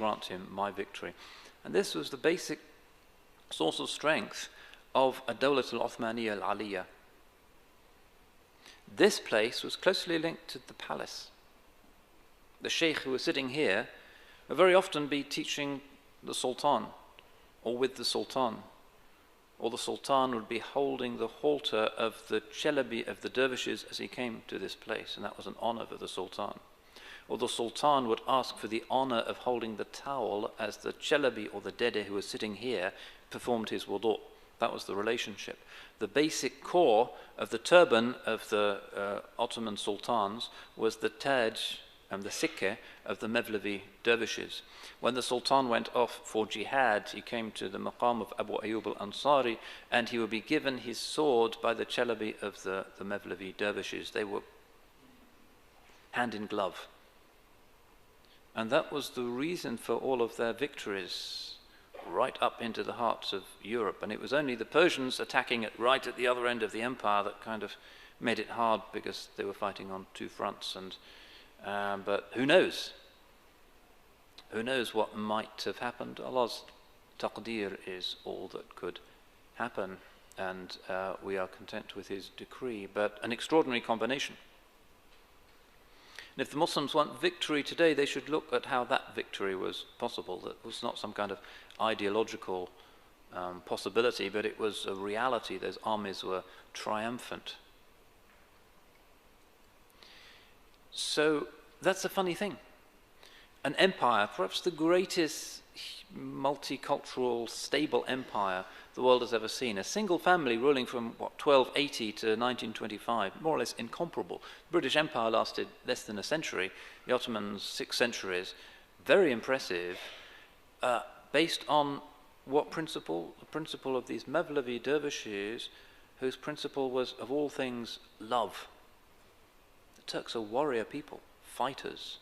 grant him my victory. And this was the basic source of strength of Ad-Dawlat al-Uthmaniyya al-Aliyya. This place was closely linked to the palace. The sheikh who was sitting here would very often be teaching the sultan, or with the sultan, or the sultan would be holding the halter of the chalabi of the dervishes as he came to this place, and that was an honor for the sultan. Or the sultan would ask for the honor of holding the towel as the chalabi or the dede who was sitting here performed his wudu. That was the relationship. The basic core of the turban of the Ottoman sultans was the taj and the sikke of the Mevlevi dervishes. When the sultan went off for jihad, he came to the maqam of Abu Ayyub al-Ansari, and he would be given his sword by the chalabi of the Mevlevi dervishes. They were hand in glove. And that was the reason for all of their victories, right up into the hearts of Europe. And it was only the Persians attacking it right at the other end of the empire that kind of made it hard, because they were fighting on two fronts. But who knows? Who knows what might have happened? Allah's taqdeer is all that could happen, and we are content with His decree. But an extraordinary combination. And if the Muslims want victory today, they should look at how that victory was possible. That was not some kind of ideological possibility, but it was a reality. Those armies were triumphant. So that's a funny thing. An empire, perhaps the greatest multicultural, stable empire the world has ever seen. A single family ruling from 1280 to 1925, more or less incomparable. The British Empire lasted less than a century. The Ottomans, 6 centuries. Very impressive. Based on what principle? The principle of these Mevlevi dervishes, whose principle was, of all things, love. The Turks are warrior people, fighters.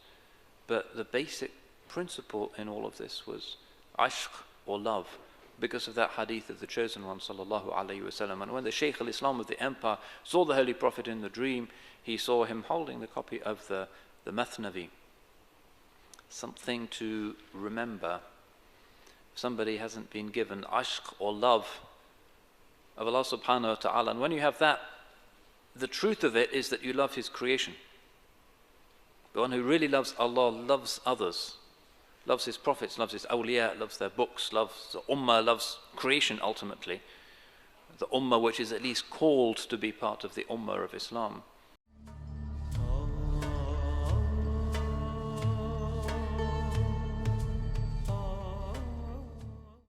But the basic principle in all of this was ashq, or love, because of that hadith of the chosen one, sallallahu alayhi wasallam. And when the Shaykh al-Islam of the empire saw the Holy Prophet in the dream, he saw him holding the copy of the Mathnavi. Something to remember. If somebody hasn't been given ashq, or love of Allah subhanahu wa ta'ala, and when you have that, the truth of it is that you love His creation. The one who really loves Allah loves others, loves His prophets, loves His awliya, loves their books, loves the Ummah, loves creation ultimately. The Ummah which is at least called to be part of the Ummah of Islam.